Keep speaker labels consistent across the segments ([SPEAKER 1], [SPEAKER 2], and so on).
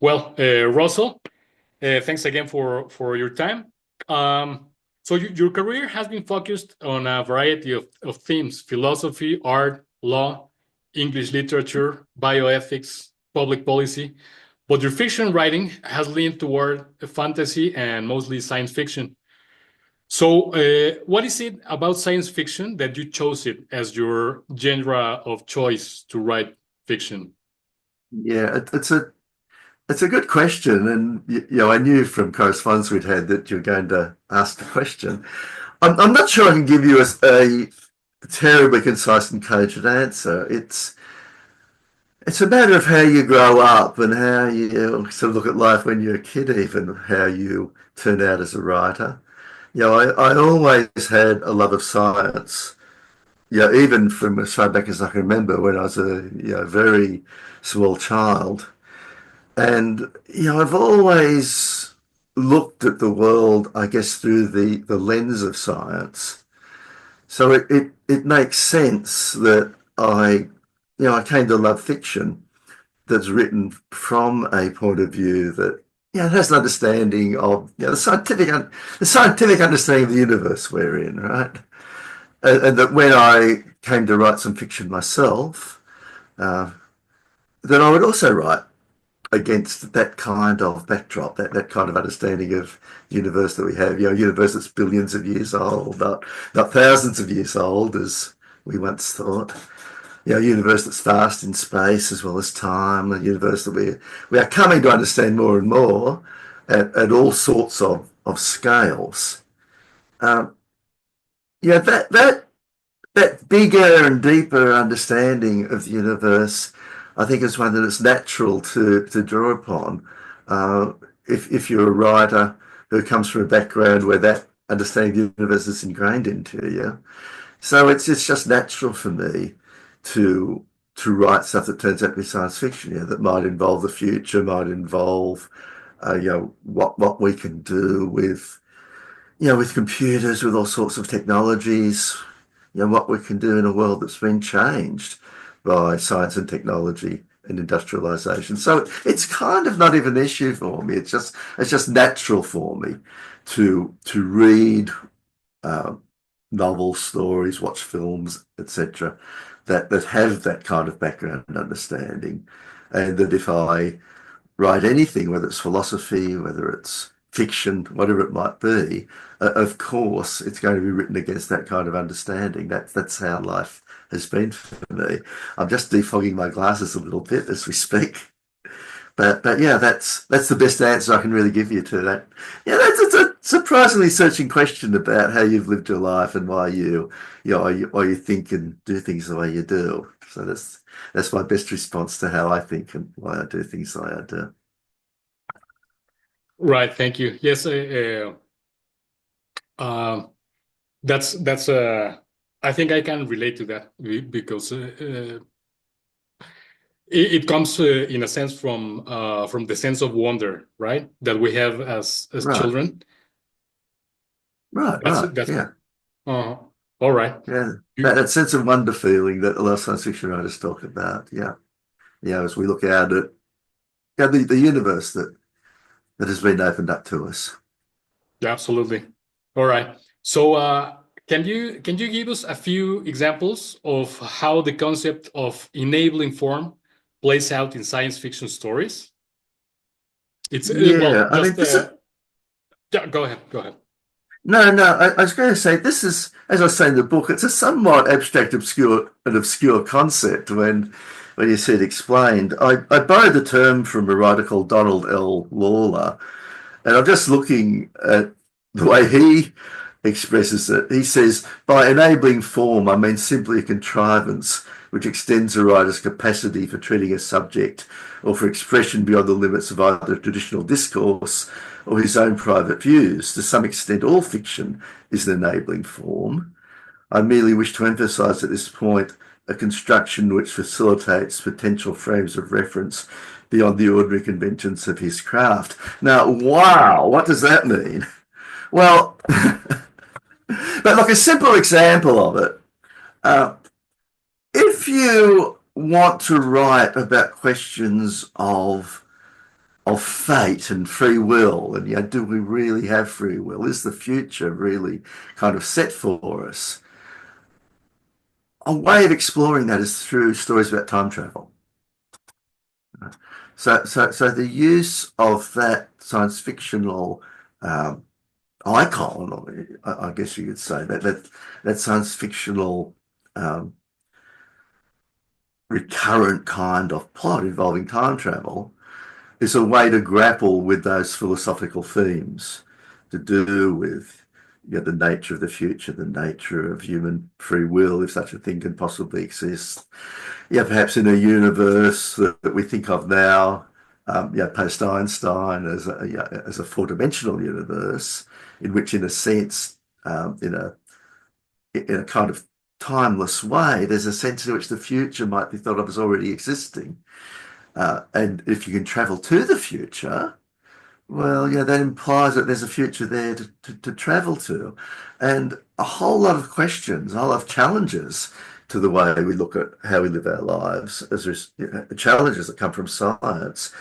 [SPEAKER 1] Well, Russell, thanks again for your time. So your career has been focused on a variety of themes: philosophy, art, law, English literature, bioethics, public policy. But your fiction writing has leaned toward fantasy and mostly science fiction. So, what is it about science fiction that you chose it as your genre of choice to write fiction?
[SPEAKER 2] Yeah, it's a good question, and I knew from correspondence we'd had that you're going to ask the question. I'm not sure I can give you a terribly concise and cogent answer. It's a matter of how you grow up and how you sort of look at life when you're a kid, even how you turn out as a writer. I always had a love of science. Even from as far back as I can remember, when I was a very small child. And I've always looked at the world, I guess, through the lens of science. So it makes sense that I came to love fiction that's written from a point of view that it has an understanding of the scientific understanding of the universe we're in, right? And that when I came to write some fiction myself, uh, then I would also write against that kind of backdrop, that kind of understanding of the universe that we have. A universe that's billions of years old, not thousands of years old as we once thought. A universe that's vast in space as well as time, a universe that we are coming to understand more and more at all sorts of scales. Um, that bigger and deeper understanding of the universe, I think, is one that it's natural to draw upon. Uh, if you're a writer who comes from a background where that understanding of the universe is ingrained into you, so it's just natural for me to write stuff that turns out to be science fiction. That might involve the future, might involve what we can do with computers, with all sorts of technologies, what we can do in a world that's been changed by science and technology and industrialization. So it's kind of not even an issue for me. It's just natural for me to read novels, stories, watch films, etc., that have that kind of background and understanding, and that if I write anything, whether it's philosophy, whether it's fiction, whatever it might be, of course, it's going to be written against that kind of understanding. That's how life has been for me. I'm just defogging my glasses a little bit as we speak. But yeah, that's the best answer I can really give you to that. Yeah, that's a surprisingly searching question about how you've lived your life and why you think and do things the way you do. So that's my best response to how I think and why I do things the way I do.
[SPEAKER 1] Right. Thank you. Yes. Um, that's. I think I can relate to that because it comes in a sense from the sense of wonder, right, that we have as
[SPEAKER 2] Right,
[SPEAKER 1] children.
[SPEAKER 2] right,
[SPEAKER 1] That's.
[SPEAKER 2] yeah,
[SPEAKER 1] Uh, all right.
[SPEAKER 2] yeah.
[SPEAKER 1] You,
[SPEAKER 2] That sense of wonder feeling that a lot of science fiction writers talk about. Yeah, as we look out at the universe that has been opened up to us.
[SPEAKER 1] yeah, absolutely. All right. So, can you give us a few examples of how the concept of enabling form plays out in science fiction stories? It's well,
[SPEAKER 2] Yeah, I mean,
[SPEAKER 1] just yeah. Go ahead. Go ahead.
[SPEAKER 2] no. I was going to say this is, as I say in the book, it's a somewhat abstract, obscure concept when you see it explained. I borrowed the term from a writer called Donald L. Lawler, and I'm just looking at the way he expresses it. He says, by enabling form, I mean simply a contrivance which extends a writer's capacity for treating a subject or for expression beyond the limits of either traditional discourse or his own private views. To some extent, all fiction is an enabling form. I merely wish to emphasise at this point a construction which facilitates potential frames of reference beyond the ordinary conventions of his craft. Now, wow, what does that mean? Well, but like a simple example of it, uh, if you want to write about questions of fate and free will, and do we really have free will? Is the future really kind of set for us? A way of exploring that is through stories about time travel. So the use of that science fictional icon, or I guess you could say that science fictional recurrent kind of plot involving time travel is a way to grapple with those philosophical themes to do with the nature of the future, the nature of human free will, if such a thing can possibly exist. Perhaps in a universe that we think of now, post Einstein as a four-dimensional universe, in which, in a sense, in a kind of timeless way, there's a sense in which the future might be thought of as already existing. And if you can travel to the future, well, that implies that there's a future there to travel to. And a whole lot of questions, a whole lot of challenges to the way we look at how we live our lives, as there's challenges that come from science,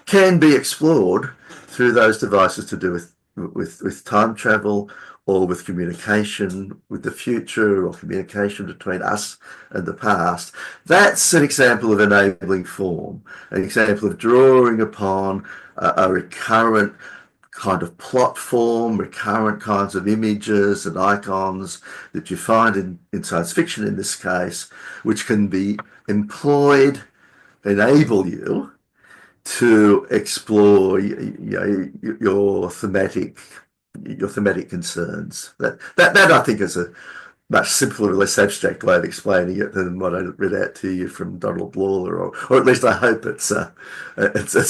[SPEAKER 2] can be explored through those devices to do with time travel, or with communication with the future, or communication between us and the past. That's an example of enabling form, an example of drawing upon a recurrent kind of plot form, recurrent kinds of images and icons that you find in science fiction in this case, which can be employed, enable you to explore your thematic concerns. That I think is a much simpler, less abstract way of explaining it than what I read out to you from Donald Lawler, or at least I hope it's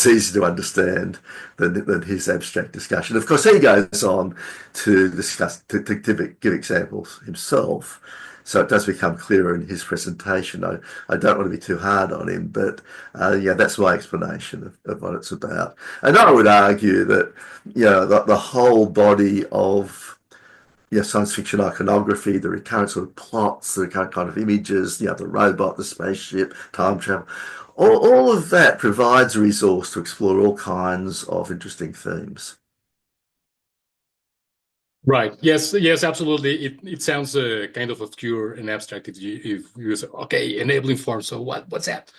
[SPEAKER 2] easy to understand than his abstract discussion. Of course, he goes on to discuss to give examples himself, so it does become clearer in his presentation. I don't want to be too hard on him, but that's my explanation of what it's about. And I would argue that the whole body of science fiction iconography, the recurrent sort of plots, the recurrent kind of images, the robot, the spaceship, time travel, all of that provides a resource to explore all kinds of interesting themes.
[SPEAKER 1] Right. Yes. Yes. Absolutely. It sounds kind of obscure and abstract if you say, okay, enabling form. So what's that?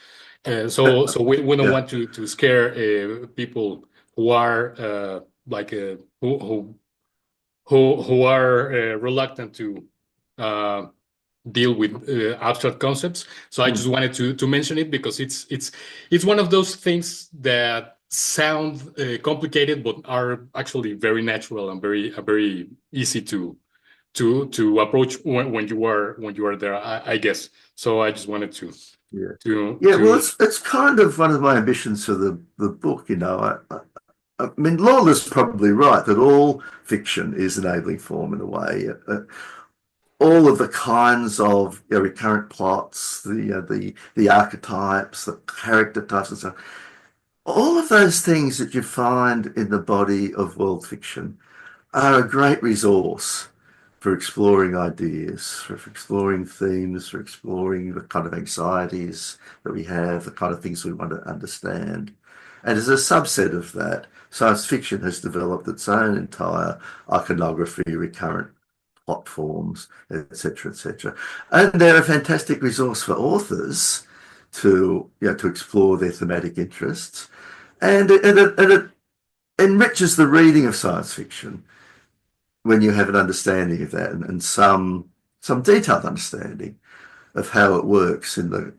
[SPEAKER 1] So we don't want to scare people who are like who are reluctant to uh, deal with abstract concepts. So I just wanted to mention it because it's one of those things that sound complicated but are actually very natural and very easy to approach when you are there. I guess. So I just wanted to
[SPEAKER 2] Well, it's kind of one of my ambitions for the book. I mean, Lawler's probably right that all fiction is enabling form in a way. All of the kinds of recurrent plots, the archetypes, the character types, and so on, all of those things that you find in the body of world fiction are a great resource for exploring ideas, for exploring themes, for exploring the kind of anxieties that we have, the kind of things we want to understand. And as a subset of that, science fiction has developed its own entire iconography, recurrent plot forms, etc., etc. And they're a fantastic resource for authors to explore their thematic interests, and it enriches the reading of science fiction when you have an understanding of that, and some detailed understanding of how it works in the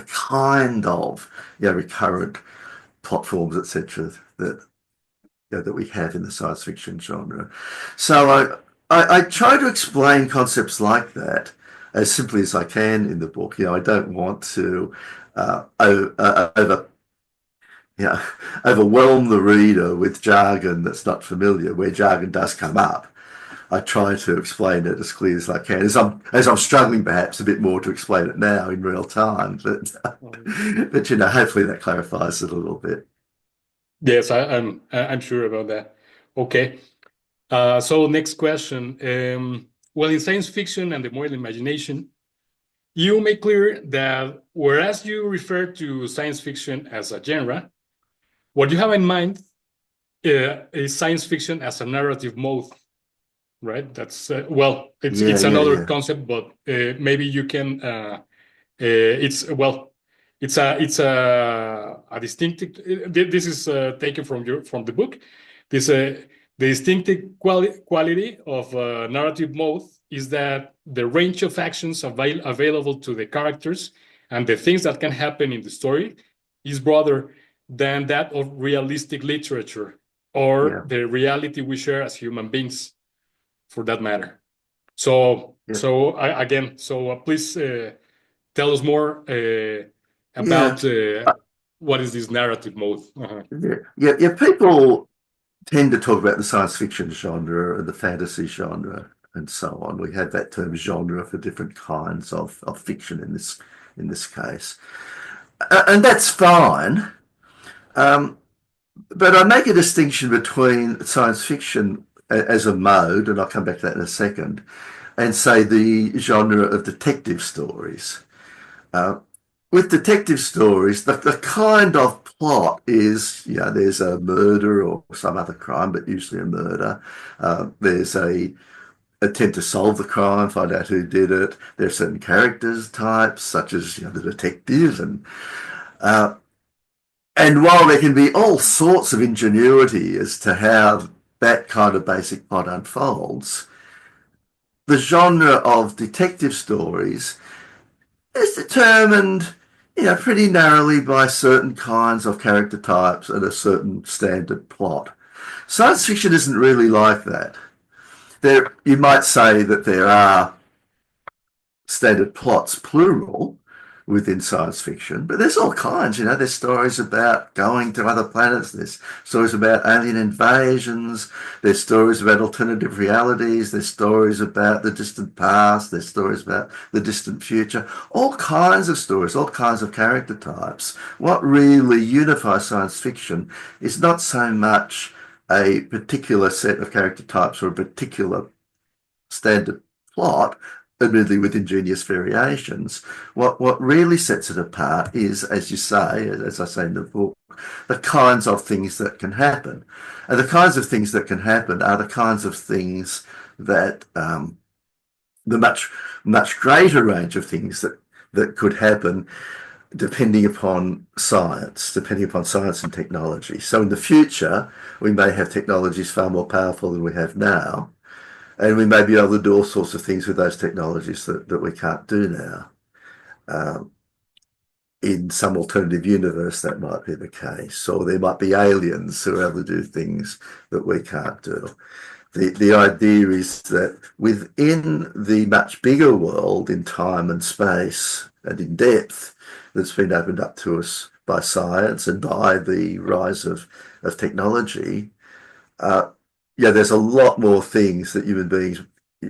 [SPEAKER 2] kind of recurrent plot forms, etc., that we have in the science fiction genre. So I try to explain concepts like that as simply as I can in the book. I don't want to overwhelm the reader with jargon that's not familiar. Where jargon does come up, I try to explain it as clear as I can. As I'm struggling perhaps a bit more to explain it now in real time, but hopefully that clarifies it a little bit.
[SPEAKER 1] Yes, I'm sure about that. Okay. So next question. Well, in science fiction and the modern imagination, you make clear that whereas you refer to science fiction as a genre, what you have in mind is science fiction as a narrative mode, right? That's well, it's another concept, but maybe you can. It's a distinctive. This is taken from the book. This the distinctive quality of narrative mode is that the range of actions available to the characters and the things that can happen in the story is broader than that of realistic literature or the reality we share as human beings, for that matter. So please tell us more about what is this narrative mode.
[SPEAKER 2] People tend to talk about the science fiction genre and the fantasy genre and so on. We have that term genre for different kinds of fiction in this case, and that's fine. But I make a distinction between science fiction as a mode, and I'll come back to that in a second, and say the genre of detective stories. With detective stories, the kind of plot is, there's a murder or some other crime, but usually a murder. There's a attempt to solve the crime, find out who did it. There are certain characters types, such as the detective, and while there can be all sorts of ingenuity as to how that kind of basic plot unfolds, the genre of detective stories is determined, pretty narrowly by certain kinds of character types and a certain standard plot. Science fiction isn't really like that. You might say that there are standard plots, plural, within science fiction, but there's all kinds. There's stories about going to other planets, there's stories about alien invasions, there's stories about alternative realities, there's stories about the distant past, there's stories about the distant future, all kinds of stories, all kinds of character types. What really unifies science fiction is not so much a particular set of character types or a particular standard plot, admittedly with ingenious variations. What really sets it apart is, as you say, as I say in the book, the kinds of things that can happen. And the kinds of things that can happen are the kinds of things that the much greater range of things that could happen depending upon science and technology. So in the future, we may have technologies far more powerful than we have now. And we may be able to do all sorts of things with those technologies that we can't do now. In some alternative universe, that might be the case. Or there might be aliens who are able to do things that we can't do. The idea is that within the much bigger world in time and space and in depth that's been opened up to us by science and by the rise of technology, there's a lot more things that human beings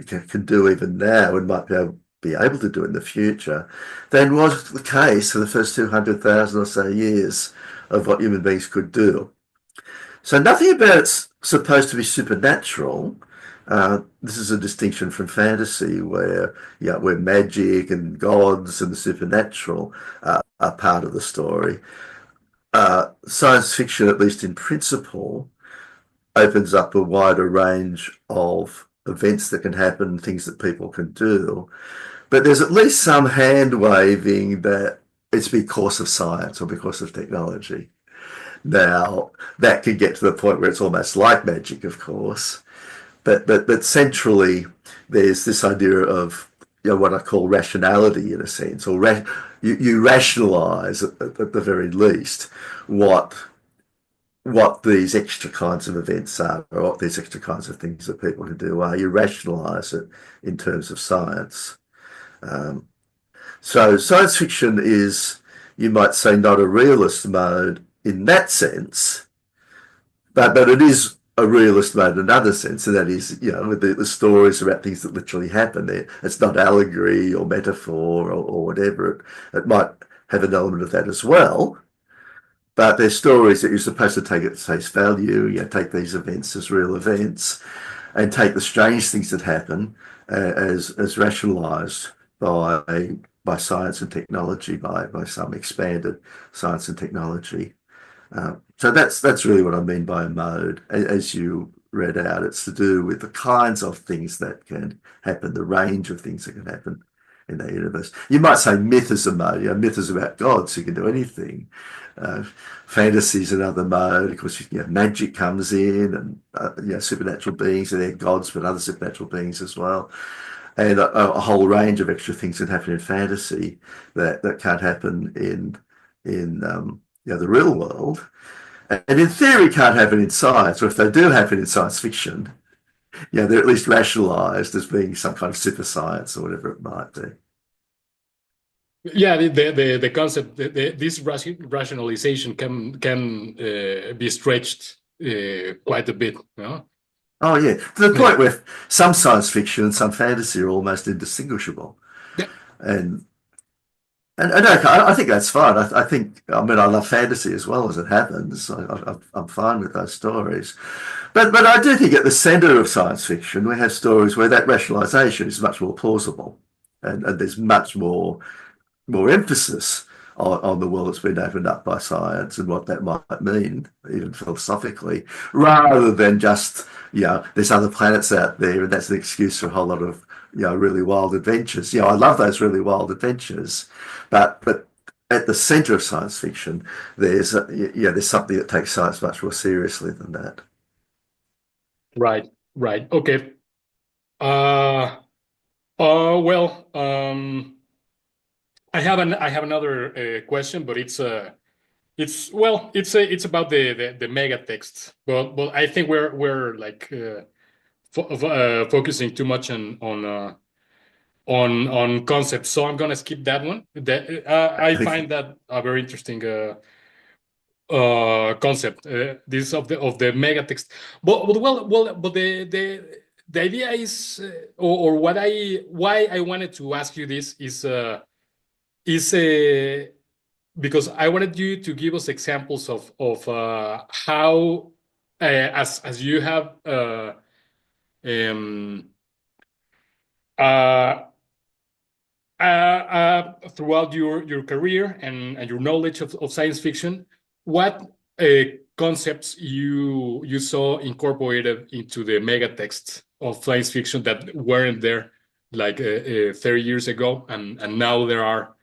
[SPEAKER 2] can do even now and might be able to do in the future than was the case for the first 200,000 or so years of what human beings could do. So nothing about it's supposed to be supernatural. This is a distinction from fantasy where magic and gods and the supernatural are part of the story. Science fiction, at least in principle, opens up a wider range of events that can happen, things that people can do. But there's at least some hand waving that it's because of science or because of technology. Now, that could get to the point where it's almost like magic, of course. But centrally, there's this idea of what I call rationality, in a sense, or you rationalize at the very least what these extra kinds of events are, or what these extra kinds of things that people can do are. You rationalize it in terms of science. So science fiction is, you might say, not a realist mode in that sense, but it is a realist mode in another sense, and that is, the stories about things that literally happen. It's not allegory or metaphor or whatever. It might have an element of that as well. But they're stories that you're supposed to take at face value. Take these events as real events, and take the strange things that happen as rationalised by science and technology, by some expanded science and technology. So that's really what I mean by a mode. As you read out, it's to do with the kinds of things that can happen, the range of things that can happen in the universe. You might say myth is a mode. You know, myth is about gods who can do anything. Uh, Fantasy is another mode. Of course, you know, magic comes in, and you know, supernatural beings, and they're gods, but other supernatural beings as well. And a whole range of extra things that happen in fantasy that can't happen in you know, the real world. And in theory can't happen in science, or if they do happen in science fiction, you know, they're at least rationalized as being some kind of super science or whatever it might be.
[SPEAKER 1] Yeah, the concept, this rationalization can be stretched quite a bit, you know?
[SPEAKER 2] Oh yeah, to the
[SPEAKER 1] Yeah.
[SPEAKER 2] point where some science fiction and some fantasy are almost indistinguishable.
[SPEAKER 1] Yeah.
[SPEAKER 2] And and okay, I think that's fine. I think, I mean, I love fantasy as well as it happens. I'm fine with those stories. But I do think at the centre of science fiction, we have stories where that rationalisation is much more plausible, and there's much more emphasis on the world that's been opened up by science and what that might mean, even philosophically, rather than just, you know, there's other planets out there and that's an excuse for a whole lot of, you know, really wild adventures. You know, I love those really wild adventures, but at the centre of science fiction, there's there's something that takes science much more seriously than that.
[SPEAKER 1] Right, right. Okay. Uh, well, I have another question, but it's about the mega text, but I think we're like focusing too much on concepts, so I'm gonna skip that one. That I find that a very interesting concept. This of the mega text, but the idea is, or what I why I wanted to ask you this is because I wanted you to give us examples of how as you have um, uh, throughout your career and your knowledge of science fiction, what concepts you saw incorporated into the mega text of science fiction that weren't there like 30 years ago, and now there are,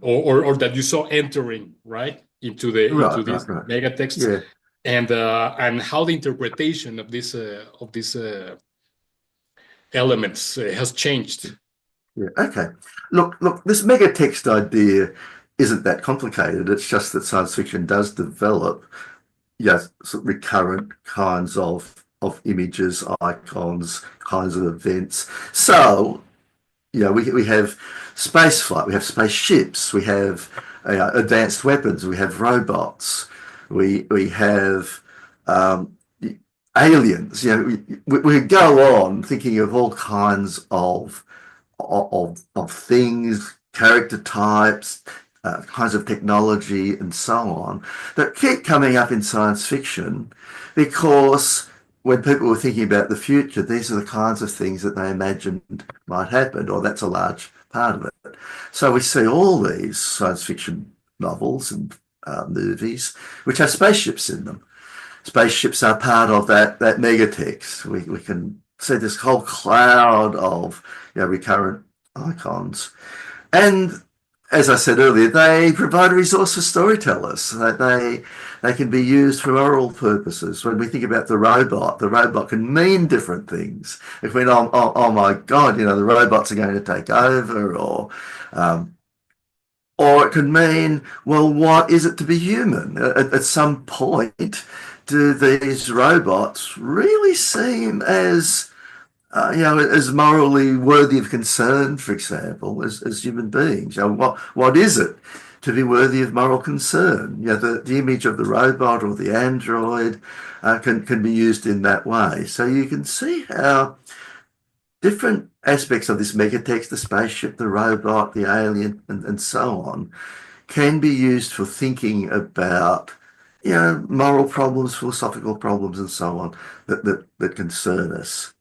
[SPEAKER 1] or that you saw entering right into
[SPEAKER 2] Right,
[SPEAKER 1] these
[SPEAKER 2] right, right.
[SPEAKER 1] mega texts,
[SPEAKER 2] Yeah.
[SPEAKER 1] and how the interpretation of these elements has changed.
[SPEAKER 2] Yeah. Okay. Look. This megatext idea isn't that complicated. It's just that science fiction does develop, yes, sort of recurrent kinds of images, icons, kinds of events. So, you know, we have space flight, we have spaceships, we have advanced weapons, we have robots, we have aliens. You know, we go on thinking of all kinds of things, character types, kinds of technology, and so on that keep coming up in science fiction because when people were thinking about the future, these are the kinds of things that they imagined might happen, or that's a large part of it. So we see all these science fiction novels and movies which have spaceships in them. Spaceships are part of that megatext. We can see this whole cloud of, you know, recurrent icons. And as I said earlier, they provide a resource for storytellers. They can be used for oral purposes. When we think about the robot can mean different things. If we know, oh my God, you know, the robots are going to take over, or it could mean, well, what is it to be human? At some point, do these robots really seem as you know, as morally worthy of concern, for example, as human beings? You know, what is it to be worthy of moral concern? You know, the image of the robot or the android can be used in that way. So you can see how different aspects of this megatext, the spaceship, the robot, the alien, and so on, can be used for thinking about, you know, moral problems, philosophical problems, and so on that concern us.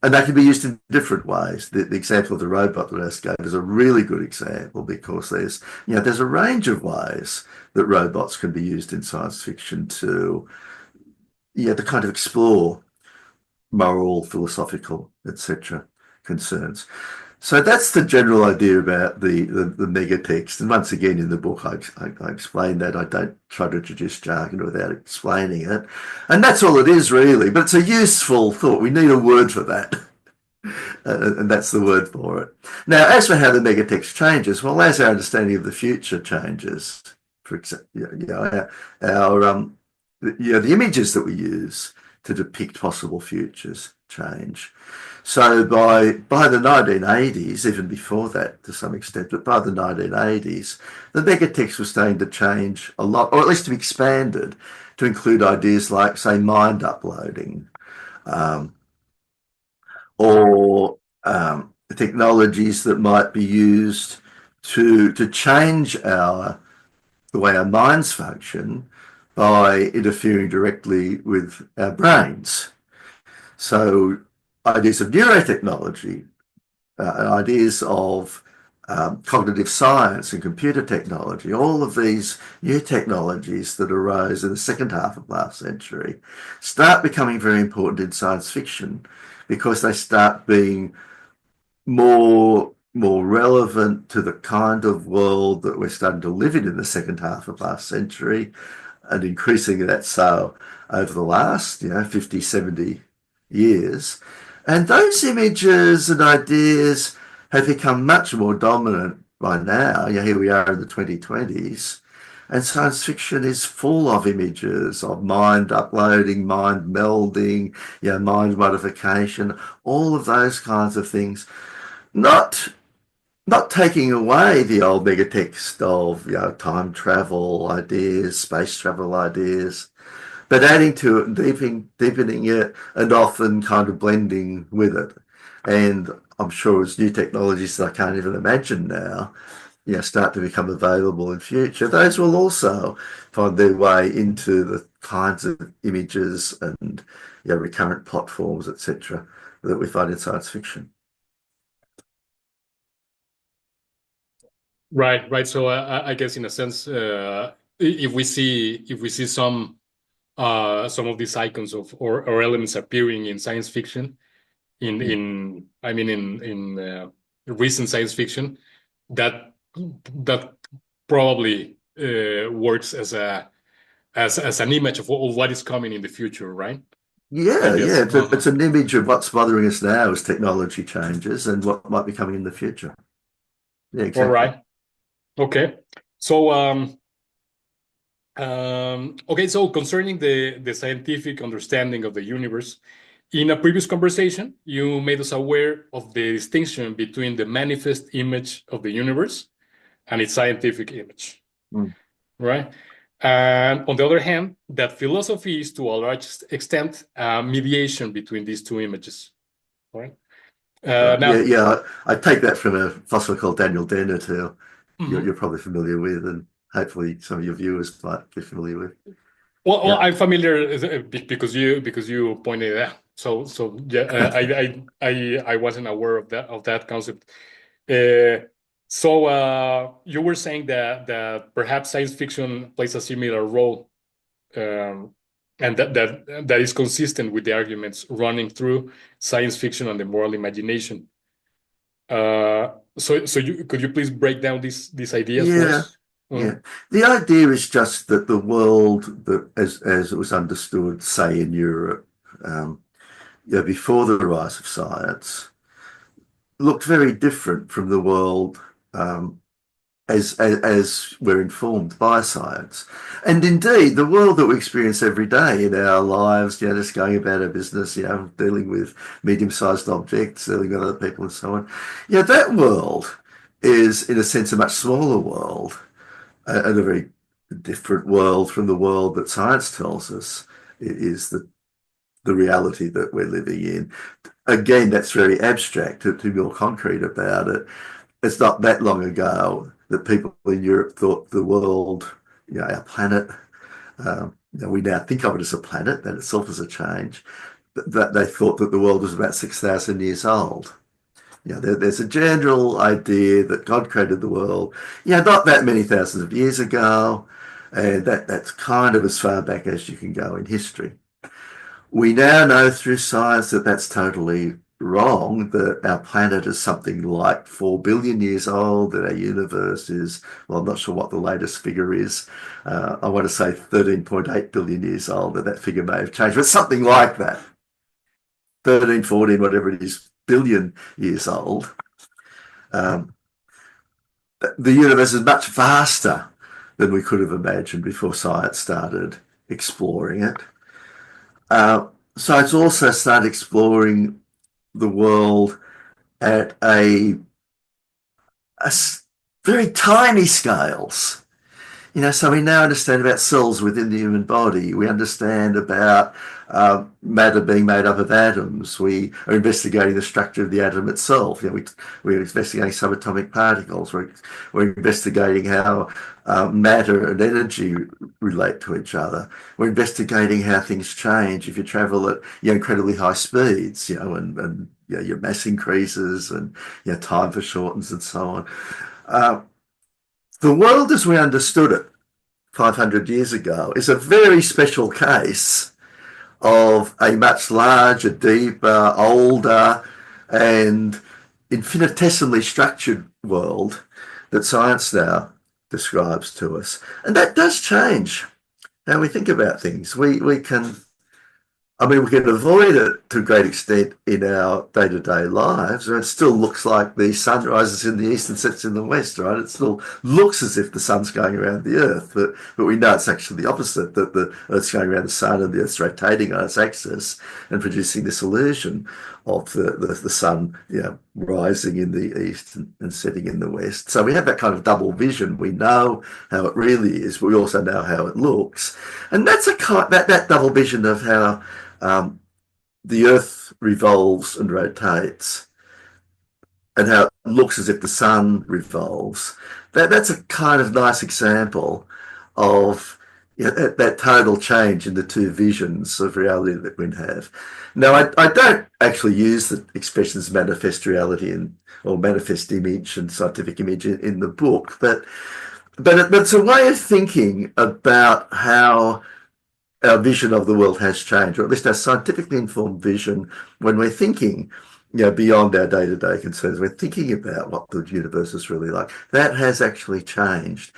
[SPEAKER 2] and they can be used in different ways. The example of the robot that I just gave is a really good example because there's a range of ways that robots can be used in science fiction to kind of explore moral, philosophical, etc. concerns. So that's the general idea about the megatext. And once again, in the book, I explain that. I don't try to introduce jargon without explaining it. And that's all it is, really. But it's a useful thought. We need a word for that. And that's the word for it. Now, as for how the megatext changes, well, as our understanding of the future changes, for example, the images that we use to depict possible futures change. So by the 1980s, even before that to some extent, but by the 1980s, the megatext was starting to change a lot, or at least to be expanded to include ideas like, say, mind uploading, or technologies that might be used to change the way our minds function by interfering directly with our brains. So ideas of neurotechnology, ideas of cognitive science and computer technology, all of these new technologies that arose in the second half of last century start becoming very important in science fiction because they start being more relevant to the kind of world that we're starting to live in the second half of last century, and increasingly that so over the last 50, 70 years. And those images and ideas have become much more dominant by now. Here we are in the 2020s, and science fiction is full of images of mind uploading, mind melding, mind modification, all of those kinds of things. Not taking away the old megatext of time travel ideas, space travel ideas, but adding to it and deepening it, and often kind of blending with it. And I'm sure as new technologies that I can't even imagine now, start to become available in future, those will also find their way into the kinds of images and recurrent plot forms, etc., that we find in science fiction.
[SPEAKER 1] Right. So I guess in a sense, if we see some of these icons or elements appearing in science fiction, in recent science fiction, that probably works as an image of what is coming in the future, right?
[SPEAKER 2] Yeah. It's an image of what's bothering us now as technology changes and what might be coming in the future. Yeah, exactly.
[SPEAKER 1] All right. Okay. So so concerning the scientific understanding of the universe, in a previous conversation, you made us aware of the distinction between the manifest image of the universe and its scientific image, right? And on the other hand, that philosophy is to a large extent mediation between these two images, right?
[SPEAKER 2] Now, I take that from a philosopher called Daniel Dennett, who you're probably familiar with, and hopefully some of your viewers might be familiar with.
[SPEAKER 1] Well, I'm familiar because you pointed it out. So I wasn't aware of that concept. So you were saying that perhaps science fiction plays a similar role, and that is consistent with the arguments running through science fiction and the moral imagination. So could you please break down these ideas for us?
[SPEAKER 2] Yeah. The idea is just that the world that as it was understood, say in Europe, before the rise of science, looked very different from the world as we're informed by science. And indeed, the world that we experience every day in our lives, just going about our business, dealing with medium-sized objects, dealing with other people and so on. That world is, in a sense, a much smaller world and a very different world from the world that science tells us is the reality that we're living in. Again, that's very abstract. To be more concrete about it, it's not that long ago that people in Europe thought the world, our planet, we now think of it as a planet, that itself is a change, that they thought that the world was about 6,000 years old. There's a general idea that God created the world, not that many thousands of years ago, and that's kind of as far back as you can go in history. We now know through science that that's totally wrong, that our planet is something like 4 billion years old, that our universe is, well, I'm not sure what the latest figure is. I want to say 13.8 billion years old, that figure may have changed, but something like that. 13, 14, whatever it is, billion years old. The universe is much vaster than we could have imagined before science started exploring it. Science also started exploring the world at a very tiny scales. So we now understand about cells within the human body. We understand about matter being made up of atoms. We are investigating the structure of the atom itself. We're investigating subatomic particles. We're investigating how matter and energy relate to each other. We're investigating how things change if you travel at incredibly high speeds, and your mass increases and time foreshortens and so on. The world as we understood it 500 years ago is a very special case of a much larger, deeper, older, and infinitesimally structured world that science now describes to us. And that does change how we think about things. We can avoid it to a great extent in our day-to-day lives. It still looks like the sun rises in the east and sets in the west, right? It still looks as if the sun's going around the earth, but we know it's actually the opposite, that the earth's going around the sun and the earth's rotating on its axis and producing this illusion of the sun rising in the east and setting in the west. So we have that kind of double vision. We know how it really is, but we also know how it looks. And that's that double vision of how the earth revolves and rotates and how it looks as if the sun revolves. That's a kind of nice example of that total change in the two visions of reality that we have. Now, I don't actually use the expressions manifest reality or manifest image and scientific image in the book, but it's a way of thinking about how our vision of the world has changed, or at least our scientifically informed vision when we're thinking beyond our day-to-day concerns. We're thinking about what the universe is really like. That has actually changed.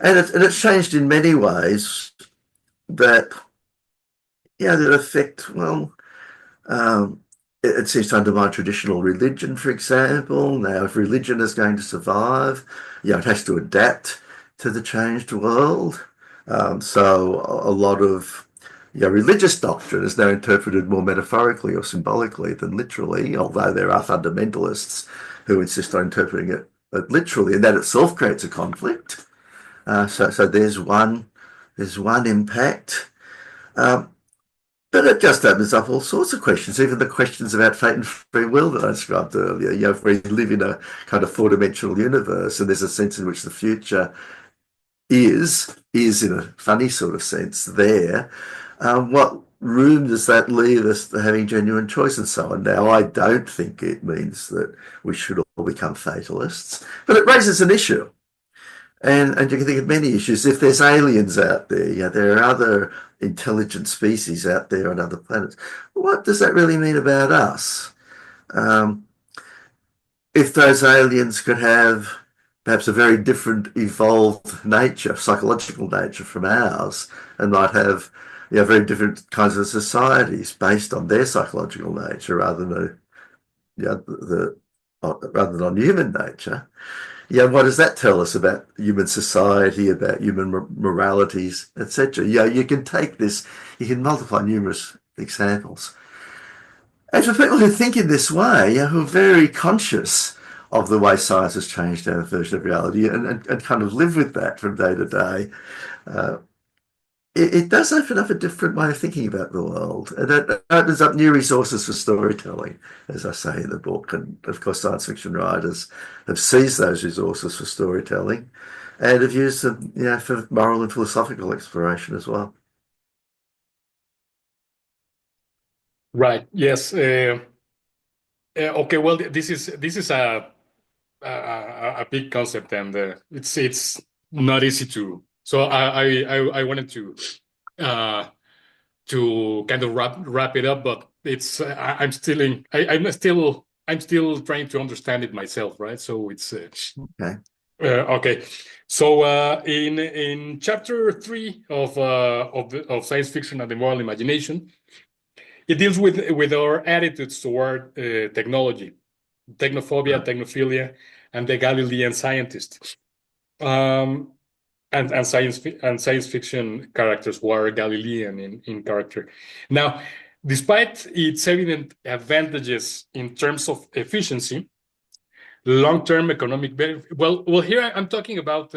[SPEAKER 2] And it's changed in many ways that affect, it seems to undermine traditional religion, for example. Now, if religion is going to survive, it has to adapt to the changed world. So a lot of religious doctrine is now interpreted more metaphorically or symbolically than literally, although there are fundamentalists who insist on interpreting it literally, and that itself creates a conflict. So there's one impact. But it just opens up all sorts of questions, even the questions about fate and free will that I described earlier. If we live in a kind of four-dimensional universe and there's a sense in which the future is in a funny sort of sense there, what room does that leave us to having genuine choice and so on? Now, I don't think it means that we should all become fatalists, but it raises an issue. And you can think of many issues. If there's aliens out there, there are other intelligent species out there on other planets. What does that really mean about us? If those aliens could have perhaps a very different evolved nature, psychological nature from ours, and might have very different kinds of societies based on their psychological nature rather than on human nature. What does that tell us about human society, about human moralities, etc.? You can take this, you can multiply numerous examples. And for people who think in this way, who are very conscious of the way science has changed our version of reality and kind of live with that from day to day, it does open up a different way of thinking about the world. And it opens up new resources for storytelling, as I say in the book. And of course, science fiction writers have seized those resources for storytelling and have used them for moral and philosophical exploration as well.
[SPEAKER 1] Right. Yes. Okay. Well, this is a big concept, and it's not easy to. So I wanted uh, to kind of wrap it up, but it's I'm still in. I'm still trying to understand it myself, right? So it's
[SPEAKER 2] Okay.
[SPEAKER 1] okay. So in chapter 3 of science fiction and the moral imagination, it deals with our attitudes toward technology, technophobia,
[SPEAKER 2] Right.
[SPEAKER 1] technophilia, and the Galilean scientist. Um, and science fiction characters who are Galilean in character. Now, despite its evident advantages in terms of efficiency, long-term economic benefit. Well, here I'm talking about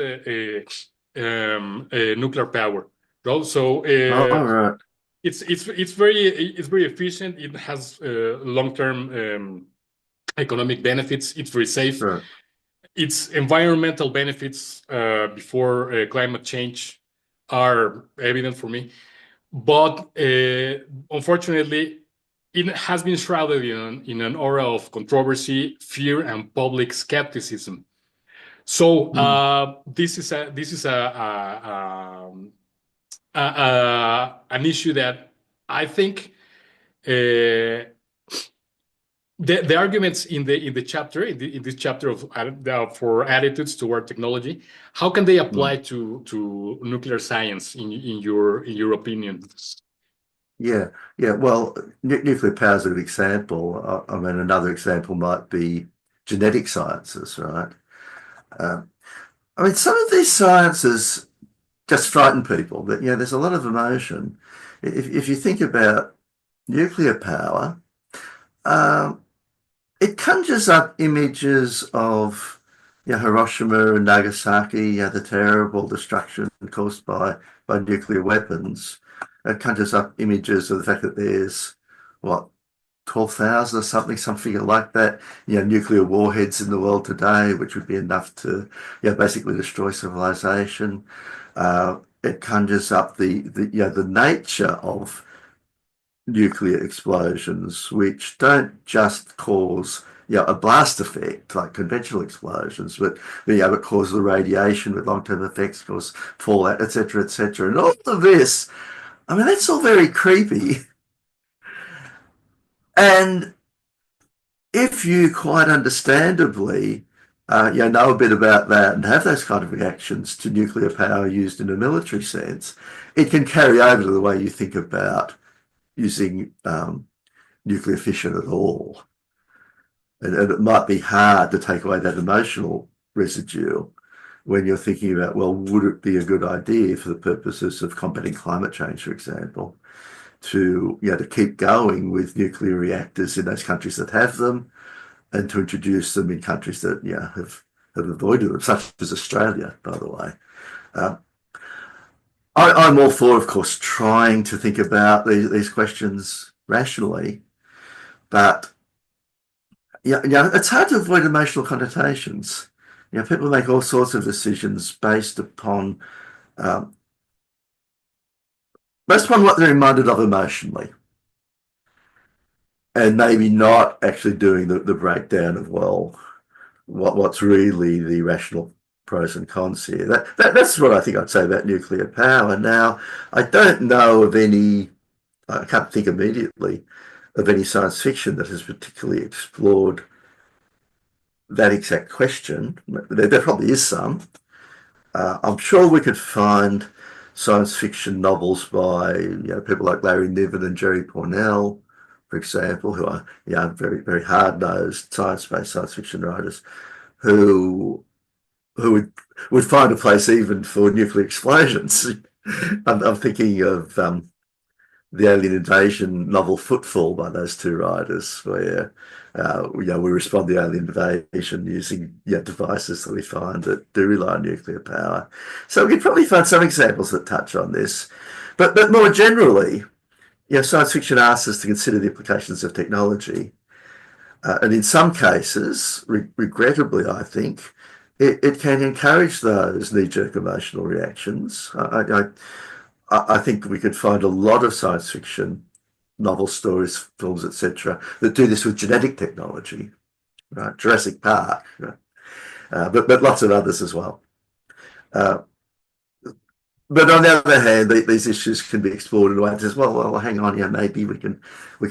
[SPEAKER 1] nuclear power. Well, so
[SPEAKER 2] All right.
[SPEAKER 1] it's very efficient. It has long-term economic benefits. It's very safe.
[SPEAKER 2] Right.
[SPEAKER 1] Its environmental benefits before climate change are evident for me, but unfortunately, it has been shrouded in an aura of controversy, fear, and public skepticism. So
[SPEAKER 2] Mm.
[SPEAKER 1] an issue that I think the arguments in the chapter in this chapter of for attitudes toward technology, how can they
[SPEAKER 2] Mm.
[SPEAKER 1] apply to nuclear science in your opinion?
[SPEAKER 2] Yeah. Yeah. Well, nuclear power is a good example. I mean, another example might be genetic sciences, right? Um, I mean, some of these sciences just frighten people, but there's a lot of emotion. If you think about nuclear power, um, it conjures up images of Hiroshima and Nagasaki, the terrible destruction caused by nuclear weapons. It conjures up images of the fact that there's, what, 12,000 or some figure like that, nuclear warheads in the world today, which would be enough to, basically destroy civilization. It conjures up the nature of nuclear explosions, which don't just cause a blast effect like conventional explosions, but it causes the radiation with long-term effects, cause fallout, etc., etc. And all of this, I mean, that's all very creepy. And if you quite understandably, know a bit about that and have those kind of reactions to nuclear power used in a military sense, it can carry over to the way you think about using nuclear fission at all. And it might be hard to take away that emotional residue when you're thinking about, well, would it be a good idea for the purposes of combating climate change, for example, to keep going with nuclear reactors in those countries that have them, and to introduce them in countries that have avoided them, such as Australia, by the way. Um, I'm all for, of course, trying to think about these questions rationally, but it's hard to avoid emotional connotations. People make all sorts of decisions based upon what they're reminded of emotionally, and maybe not actually doing the breakdown of, well, what's really the rational pros and cons here. That's what I think I'd say about nuclear power. Now, I don't know of any, I can't think immediately of any science fiction that has particularly explored that exact question. There probably is some. I'm sure we could find science fiction novels by people like Larry Niven and Jerry Pournelle, for example, who are very, very hard-nosed science-based science fiction writers who would find a place even for nuclear explosions. I'm thinking of the alien invasion novel Footfall by those two writers, where we respond to alien invasion using devices that we find that do rely on nuclear power. So we could probably find some examples that touch on this, but more generally, science fiction asks us to consider the implications of technology, and in some cases, regrettably, I think it can encourage those knee-jerk emotional reactions. I think we could find a lot of science fiction novels, stories, films, etc., that do this with genetic technology, right? Jurassic Park, right? But lots of others as well. But on the other hand, these issues can be explored in a way that says, well, hang on, maybe we can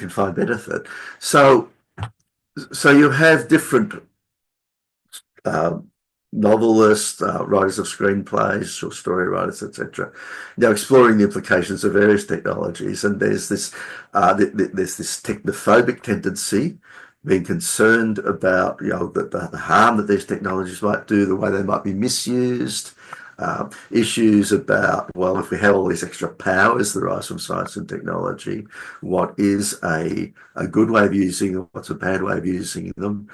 [SPEAKER 2] find benefit. So you have different novelists, writers of screenplays, short story writers, etc. Exploring the implications of various technologies, and there's this technophobic tendency, being concerned about the harm that these technologies might do, the way they might be misused. Issues about, well, if we have all these extra powers that arise from science and technology, what is a good way of using them, what's a bad way of using them?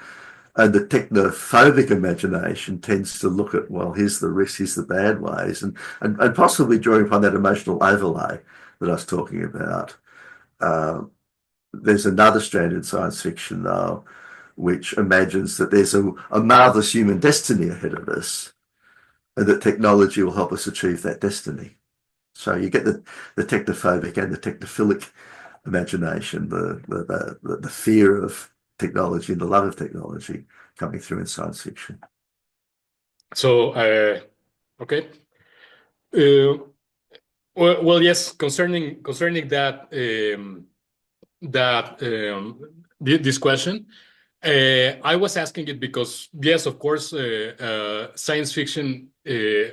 [SPEAKER 2] And the technophobic imagination tends to look at, well, here's the risks, here's the bad ways, and possibly drawing upon that emotional overlay that I was talking about. There's another strand in science fiction, though, which imagines that there's a marvelous human destiny ahead of us, and that technology will help us achieve that destiny. So you get the technophobic and the technophilic imagination, the fear of technology and the love of technology coming through in science fiction.
[SPEAKER 1] So, okay. Well, yes. Concerning that this question, I was asking it because, yes, of course, science fiction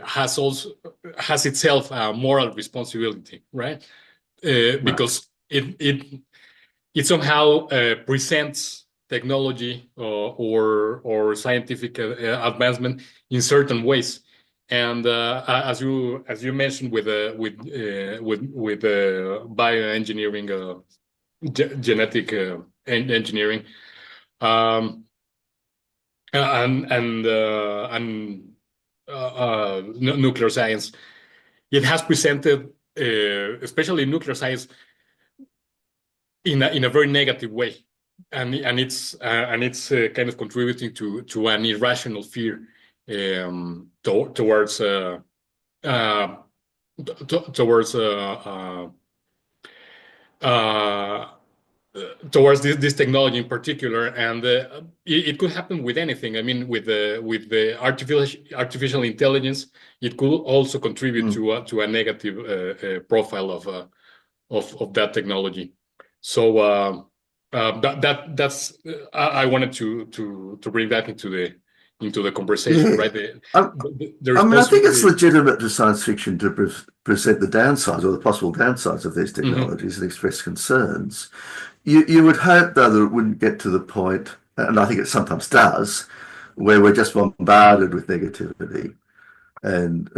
[SPEAKER 1] has itself a moral responsibility, right? Because it somehow presents technology or scientific advancement in certain ways, and as you mentioned with bioengineering, genetic engineering, and nuclear science, it has presented, especially nuclear science, in a very negative way, and it's kind of contributing to an irrational fear towards this technology in particular, and it could happen with anything. I mean, with the artificial intelligence, it could also contribute to a negative profile of that technology. So that's I wanted to bring that into the conversation, right?
[SPEAKER 2] I think it's legitimate for science fiction to present the downsides or the possible downsides of these technologies and express concerns. You would hope, though, that it wouldn't get to the point, and I think it sometimes does, where we're just bombarded with negativity, and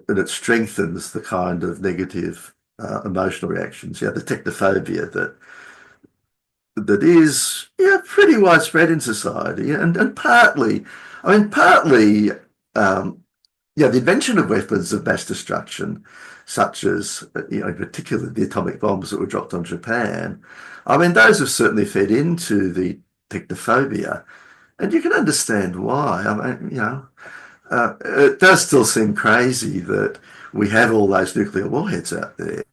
[SPEAKER 2] it strengthens the kind of negative emotional reactions. The technophobia that is pretty widespread in society, and partly the invention of weapons of mass destruction, such as in particular the atomic bombs that were dropped on Japan. I mean, those have certainly fed into the technophobia, and you can understand why. I mean, it does still seem crazy that we have all those nuclear warheads out there.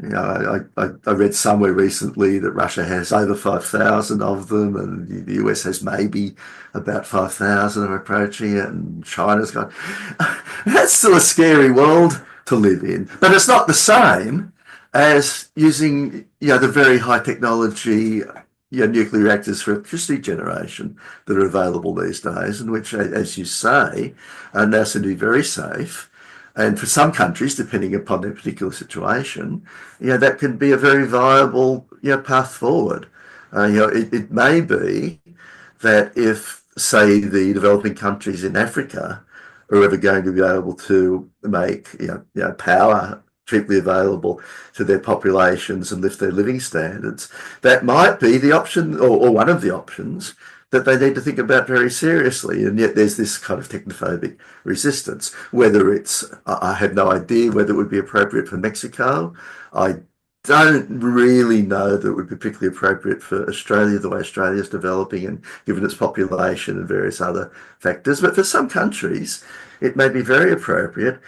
[SPEAKER 2] I read somewhere recently that Russia has over 5,000 of them, and the US has maybe about 5,000 are approaching it, and China's got... That's still a scary world to live in, but it's not the same as using the very high technology nuclear reactors for electricity generation that are available these days, and which, as you say, are now seem to be very safe. And for some countries, depending upon their particular situation, that can be a very viable path forward. It may be that if, say, the developing countries in Africa are ever going to be able to make power cheaply available to their populations and lift their living standards, that might be the option, or one of the options, that they need to think about very seriously. And yet there's this kind of technophobic resistance. Whether it's, I have no idea whether it would be appropriate for Mexico. I don't really know that it would be particularly appropriate for Australia, the way Australia is developing and given its population and various other factors. But for some countries, it may be very appropriate.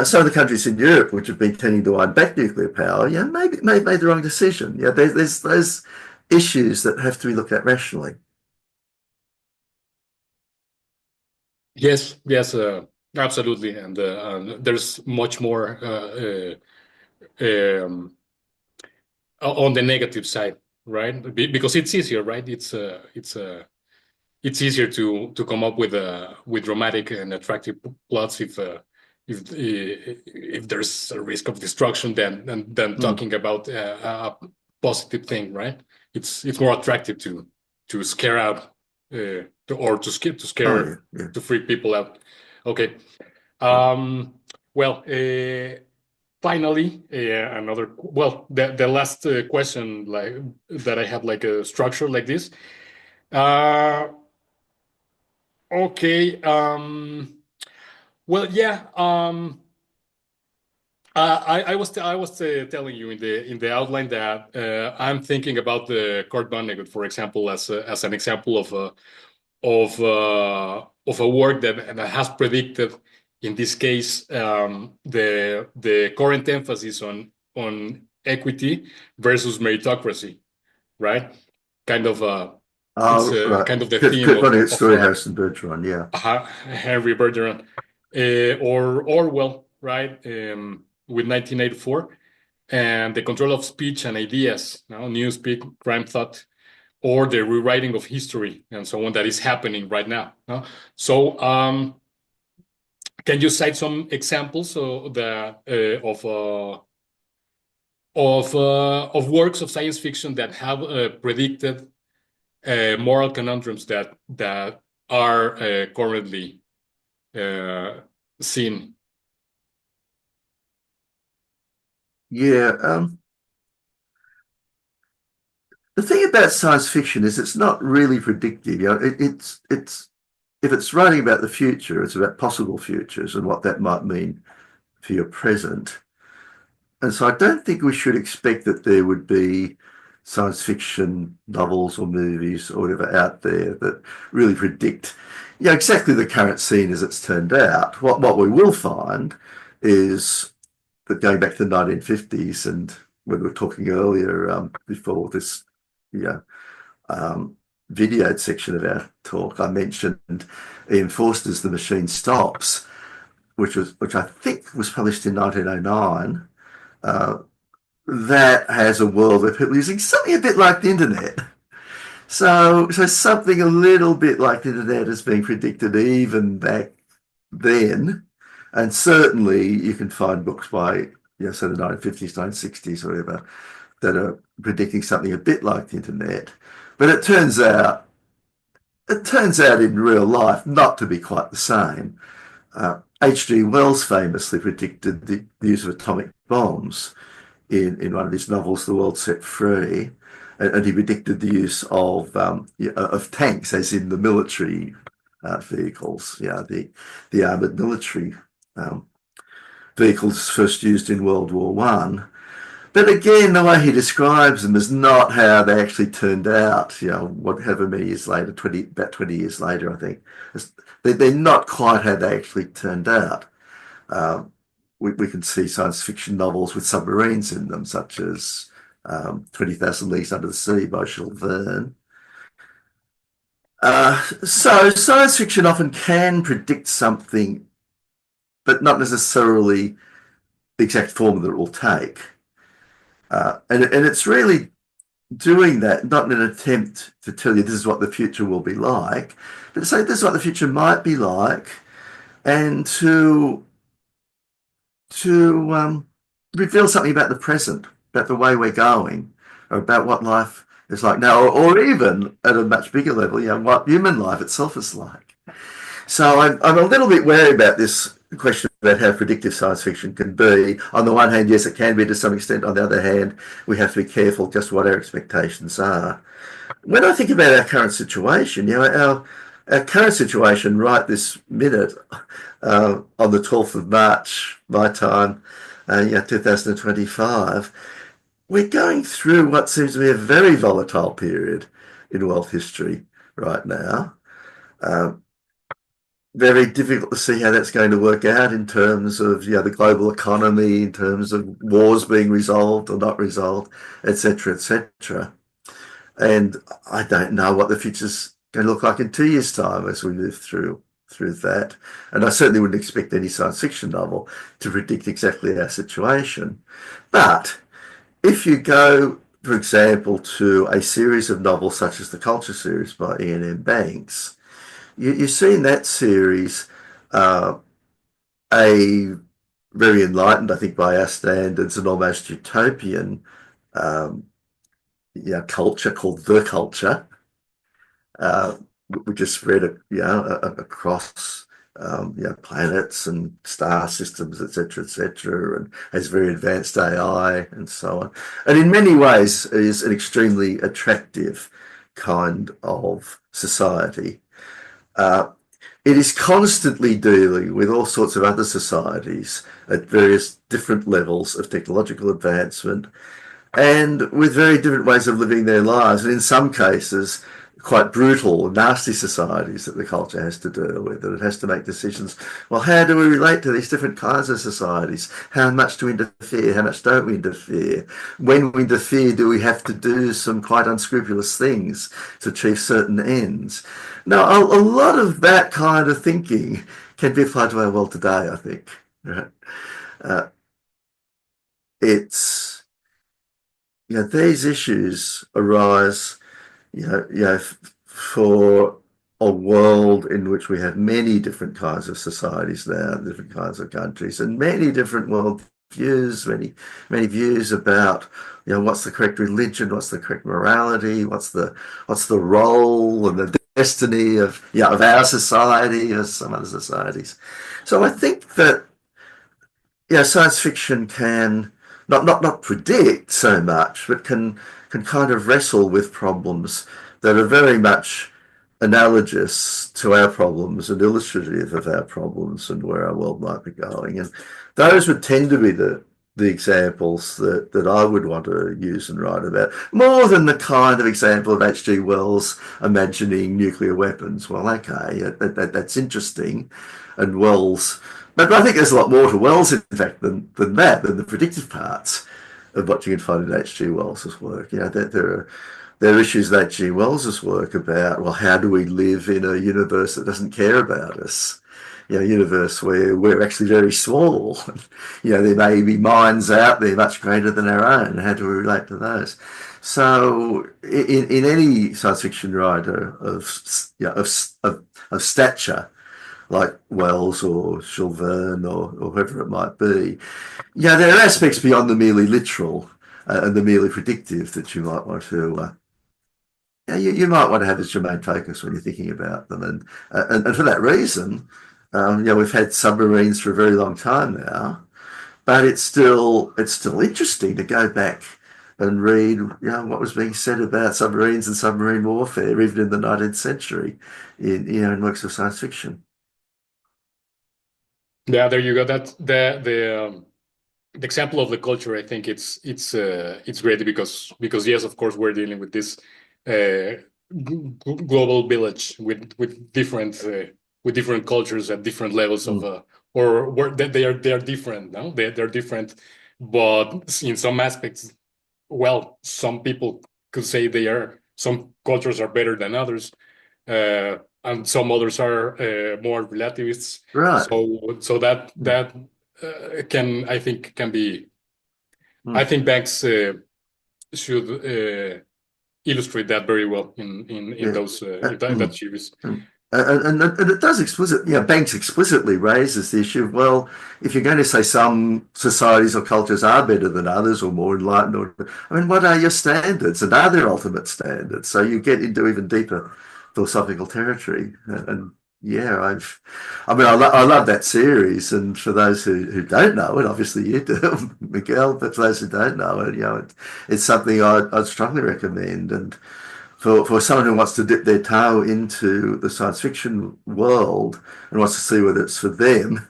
[SPEAKER 2] some of the countries in Europe, which have been tending to wind back nuclear power, maybe made the wrong decision. There's those issues that have to be looked at rationally.
[SPEAKER 1] Yes, yes, absolutely, and there's much more on the negative side, right? Because it's easier, right? It's easier to come up with dramatic and attractive plots if there's a risk of destruction than talking about a positive thing, right? It's more attractive to scare out to freak people out. Okay. Well, finally, the last question like that I have like a structure like this. Okay. Well, yeah. I was telling you in the outline that I'm thinking about the Kurt Vonnegut, for example, as an example of a work that has predicted, in this case, the current emphasis on equity versus meritocracy, right? Kind of
[SPEAKER 2] Right.
[SPEAKER 1] kind of the
[SPEAKER 2] Kurt
[SPEAKER 1] theme
[SPEAKER 2] Vonnegut's story, Harrison Bergeron, yeah.
[SPEAKER 1] Henry Bergeron, or Orwell, right? With 1984, and the control of speech and ideas, newspeak, crime thought, or the rewriting of history and so on that is happening right now. So, can you cite some examples of works of science fiction that have predicted moral conundrums that are currently seen?
[SPEAKER 2] Yeah. The thing about science fiction is it's not really predictive. It's if it's writing about the future, it's about possible futures and what that might mean for your present. And so I don't think we should expect that there would be science fiction novels or movies or whatever out there that really predict exactly the current scene as it's turned out. What we will find is that going back to the 1950s, and when we were talking earlier before this videoed section of our talk, I mentioned Ian Forster's The Machine Stops, which I think was published in 1909. That has a world of people using something a bit like the internet. So something a little bit like the internet is being predicted even back then. And certainly you can find books by, say the 1950s, 1960s, or whatever, that are predicting something a bit like the internet. But it turns out in real life not to be quite the same. H.G. Wells famously predicted the use of atomic bombs in one of his novels, The World Set Free, and he predicted the use of tanks, as in the military vehicles, the armoured military vehicles first used in World War One. But again, the way he describes them is not how they actually turned out. Whatever many years later, about 20 years later, I think they're not quite how they actually turned out. We can see science fiction novels with submarines in them, such as 20,000 Leagues Under the Sea by Jules Verne. So science fiction often can predict something, but not necessarily the exact form that it will take. And it's really doing that, not in an attempt to tell you this is what the future will be like, but to say this is what the future might be like, and to reveal something about the present, about the way we're going, or about what life is like now, or even at a much bigger level, what human life itself is like. So I'm a little bit wary about this question about how predictive science fiction can be. On the one hand, yes, it can be to some extent. On the other hand, we have to be careful just what our expectations are. When I think about our current situation, our current situation right this minute, on the 12th of March, my time, 2025, we're going through what seems to be a very volatile period in world history right now. very difficult to see how that's going to work out in terms of the global economy, in terms of wars being resolved or not resolved, etc., etc. And I don't know what the future's going to look like in 2 years' time as we move through that. And I certainly wouldn't expect any science fiction novel to predict exactly our situation. But if you go, for example, to a series of novels such as the Culture series by Ian M. Banks, you see in that series uh, a very enlightened, I think, by our standards, an almost utopian um, culture called The Culture, uh, which is spread across planets and star systems, etc., and has very advanced AI and so on. And in many ways is an extremely attractive kind of society. Uh, it is constantly dealing with all sorts of other societies at various different levels of technological advancement and with very different ways of living their lives. And in some cases, quite brutal, nasty societies that the culture has to deal with, that it has to make decisions. Well, how do we relate to these different kinds of societies? How much do we interfere? How much don't we interfere? When we interfere, do we have to do some quite unscrupulous things to achieve certain ends? Now, a lot of that kind of thinking can be applied to our world today, I think. Right? Uh, it's, these issues arise for a world in which we have many different kinds of societies now, different kinds of countries, and many different world views, many views about what's the correct religion, what's the correct morality, what's the role and the destiny of our society as some other societies. So I think that science fiction can not predict so much, but can kind of wrestle with problems that are very much analogous to our problems and illustrative of our problems and where our world might be going. And those would tend to be the examples that I would want to use and write about, more than the kind of example of H.G. Wells imagining nuclear weapons. Well, okay, that's interesting. And Wells, but I think there's a lot more to Wells, in fact, than the predictive parts of what you can find in H.G. Wells's work. There are issues in H.G. Wells's work about, well, how do we live in a universe that doesn't care about us? A universe where we're actually very small. There may be minds out there much greater than our own. How do we relate to those? So, in any science fiction writer of stature, like Wells or Jules Verne or whoever it might be, there are aspects beyond the merely literal and the merely predictive that you might want to you might want to have as your main focus when you're thinking about them. And for that reason, we've had submarines for a very long time now, but it's still interesting to go back and read what was being said about submarines and submarine warfare, even in the 19th century, in works of science fiction.
[SPEAKER 1] Yeah, there you go. That the example of the culture, I think it's great because yes, of course, we're dealing with this global village with different cultures at different levels of or where they are different. No, they're different, but in some aspects, well, some people could say some cultures are better than others. And some others are more relativists.
[SPEAKER 2] Right.
[SPEAKER 1] So that can, I think, can be. I think Banks should illustrate that very well in those in that series.
[SPEAKER 2] And it does Banks explicitly raises the issue of, well, if you're going to say some societies or cultures are better than others or more enlightened, what are your standards and are there ultimate standards? So you get into even deeper philosophical territory. And I love that series. And for those who don't know it, obviously you do, Miguel, but for those who don't know it, it's something I'd strongly recommend. And for someone who wants to dip their toe into the science fiction world and wants to see whether it's for them,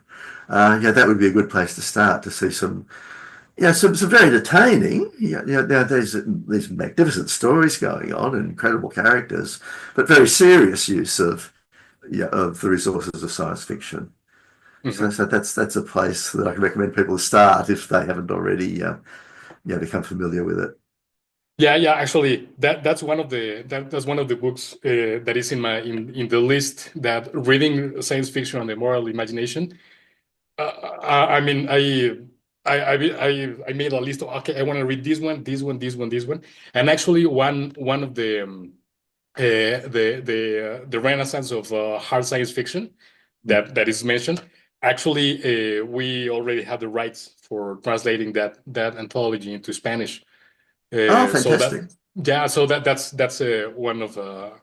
[SPEAKER 2] that would be a good place to start, to see some very entertaining. There's these magnificent stories going on and incredible characters, but very serious use of yeah, of the resources of science fiction. So,
[SPEAKER 1] Mhm.
[SPEAKER 2] so that's a place that I can recommend people to start if they haven't already become familiar with it.
[SPEAKER 1] Yeah, yeah. Actually, that's one of the books that is in my in the list that reading science fiction and the moral imagination. I mean, I made a list of okay, I want to read this one, this one, this one, this one, and actually one of the renaissance of hard science fiction that is mentioned. Actually, we already have the rights for translating that anthology into Spanish.
[SPEAKER 2] Oh,
[SPEAKER 1] So that
[SPEAKER 2] fantastic.
[SPEAKER 1] yeah, so that's one of of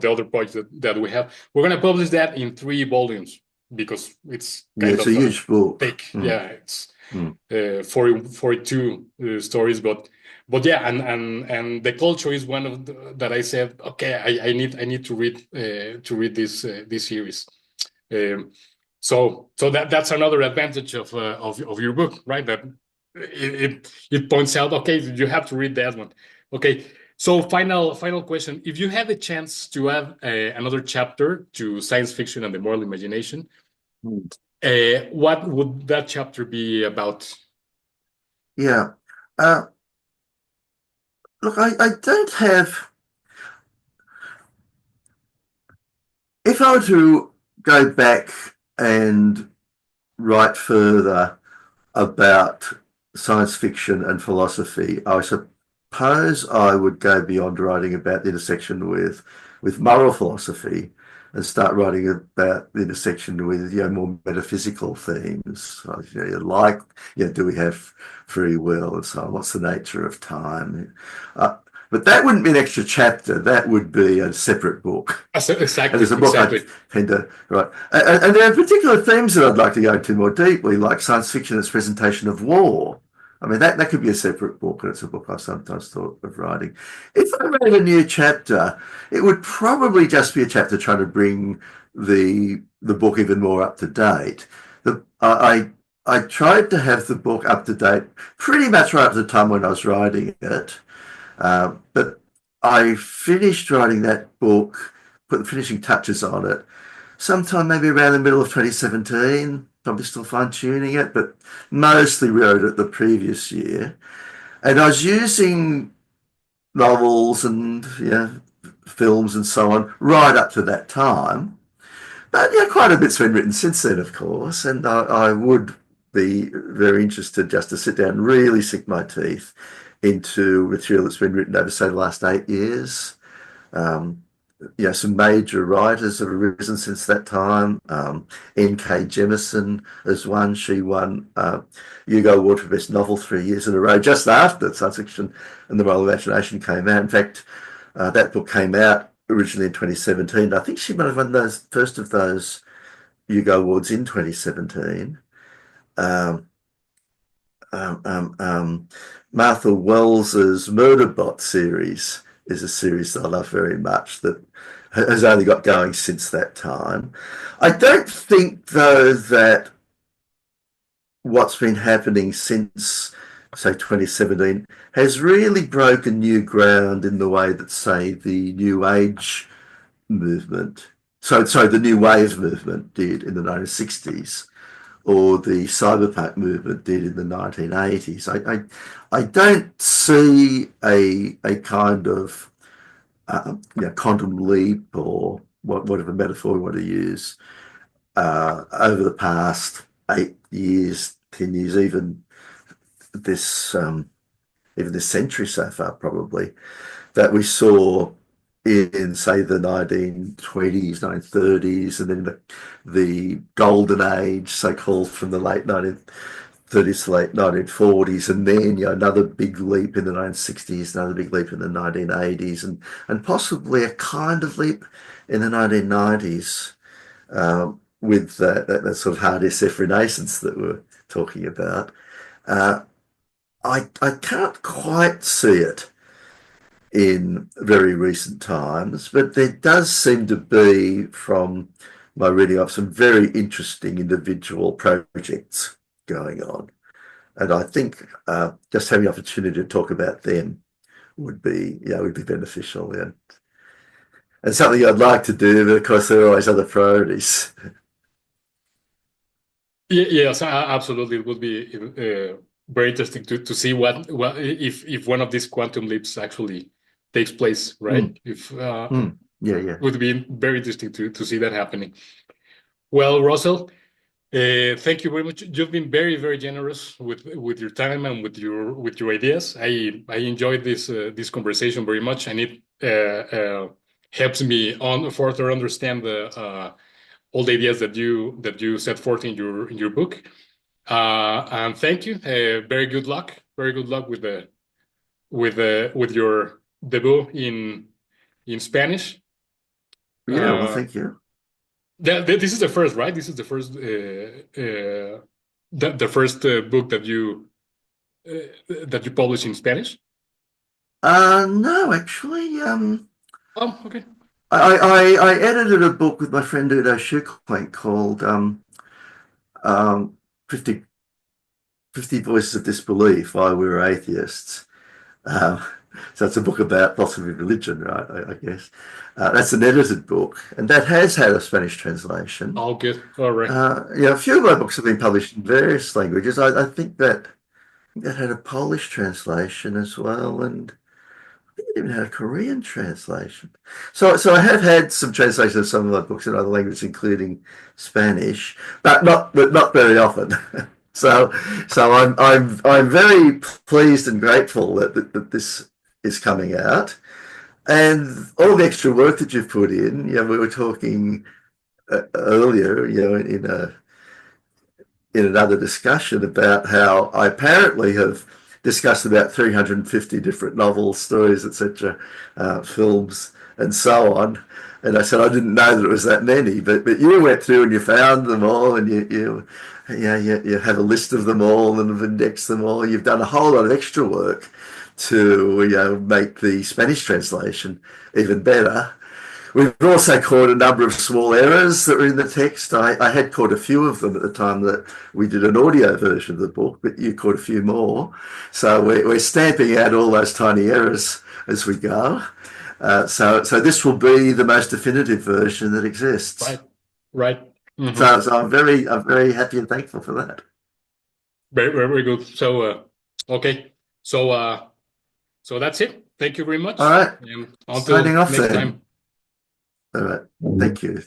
[SPEAKER 1] the other projects that we have. We're gonna publish that in 3 volumes because it's
[SPEAKER 2] Yeah,
[SPEAKER 1] kind
[SPEAKER 2] it's a
[SPEAKER 1] of
[SPEAKER 2] huge book.
[SPEAKER 1] thick.
[SPEAKER 2] Mm,
[SPEAKER 1] Yeah, it's
[SPEAKER 2] mm.
[SPEAKER 1] 42 stories, but yeah, and the culture is one of that I said okay, I need to read this series. Um, so that's another advantage of your book, right? That it points out, okay, you have to read that one. Okay, so final question: if you had the chance to add another chapter to science fiction and the moral imagination,
[SPEAKER 2] Mm.
[SPEAKER 1] what would that chapter be about?
[SPEAKER 2] Yeah. Uh, Look, I don't have. If I were to go back and write further about science fiction and philosophy, I suppose I would go beyond writing about the intersection with moral philosophy and start writing about the intersection with more metaphysical themes, like do we have free will and so on? What's the nature of time? Uh, but that wouldn't be an extra chapter. That would be a separate book. And
[SPEAKER 1] Exactly,
[SPEAKER 2] there's a book I
[SPEAKER 1] exactly.
[SPEAKER 2] tend to write. And there are particular themes that I'd like to go into more deeply, like science fiction and its presentation of war. I mean, that could be a separate book, and it's a book I've sometimes thought of writing. If I wrote a new chapter, it would probably just be a chapter trying to bring the book even more up to date. I tried to have the book up to date pretty much right at the time when I was writing it. But I finished writing that book, put the finishing touches on it, sometime maybe around the middle of 2017. Probably still fine tuning it, but mostly wrote it the previous year. And I was using novels and films and so on right up to that time. But quite a bit's been written since then, of course, and I would be very interested just to sit down and really sink my teeth into material that's been written over, say, the last 8 years. Um, some major writers have arisen since that time. N.K. Jemisin is one. She won Hugo Award for Best Novel 3 years in a row, just after Science Fiction and the Moral Imagination came out. In fact, that book came out originally in 2017. I think she might have won those first of those Hugo Awards in 2017. Um, um, um, um, Martha Wells's Murderbot series is a series that I love very much that has only got going since that time. I don't think, though, that what's been happening since, say, 2017 has really broken new ground in the way that, say, the New Age movement, the New Wave movement did in the 1960s, or the cyberpunk movement did in the 1980s. I don't see a kind of quantum leap or whatever metaphor we want to use over the past 8 years, 10 years, this even this century so far, probably, that we saw in, say, the 1920s, 1930s, and then the golden age, so-called, from the late 1930s to late 1940s, and then another big leap in the 1960s, another big leap in the 1980s, and possibly a kind of leap in the 1990s with that sort of hard SF renaissance that we're talking about. Uh, I can't quite see it in very recent times, but there does seem to be, from my reading of, some very interesting individual projects going on. And I think just having the opportunity to talk about them would be beneficial. Yeah. and something I'd like to do, but of course there are always other priorities.
[SPEAKER 1] Yes, absolutely. It would be very interesting to see what if one of these quantum leaps actually takes place, right? If
[SPEAKER 2] Yeah, yeah.
[SPEAKER 1] would be very interesting to see that happening. Well, Russell, thank you very much. You've been very, very generous with your time and with your ideas. I enjoyed this conversation very much, and it helps me on further understand the all the ideas that you set forth in your book. And thank you. Very good luck. Very good luck with the with your debut in Spanish.
[SPEAKER 2] Yeah, well, thank you.
[SPEAKER 1] This is the first, right? This is the first the first book that you published in Spanish.
[SPEAKER 2] No, actually,
[SPEAKER 1] Oh, okay.
[SPEAKER 2] I edited a book with my friend Udo Schucklink called 50, 50 Voices of Disbelief, Why We Were Atheists. Um, so it's a book about philosophy of religion, right? I guess. That's an edited book, and that has had a Spanish translation.
[SPEAKER 1] Oh, good. All right.
[SPEAKER 2] Yeah, a few of my books have been published in various languages. I think that had a Polish translation as well, and I think it even had a Korean translation. So I have had some translations of some of my books in other languages, including Spanish, but not very often. So I'm very pleased and grateful that this is coming out, and all the extra work that you've put in. You know, we were talking earlier, you know, in another discussion about how I apparently have discussed about 350 different novels, stories, etc., films, and so on. And I said I didn't know that it was that many, but you went through and you found them all, and you have a list of them all and have indexed them all. You've done a whole lot of extra work to make the Spanish translation even better. We've also caught a number of small errors that were in the text. I had caught a few of them at the time that we did an audio version of the book, but you caught a few more. So we're stamping out all those tiny errors as we go. So this will be the most definitive version that exists.
[SPEAKER 1] Right. Right.
[SPEAKER 2] So I'm very happy and thankful for that.
[SPEAKER 1] Very, very, very good. So, okay. So that's it. Thank you very much.
[SPEAKER 2] All right.
[SPEAKER 1] And until
[SPEAKER 2] Signing off
[SPEAKER 1] next
[SPEAKER 2] then.
[SPEAKER 1] time.
[SPEAKER 2] All right. Thank you.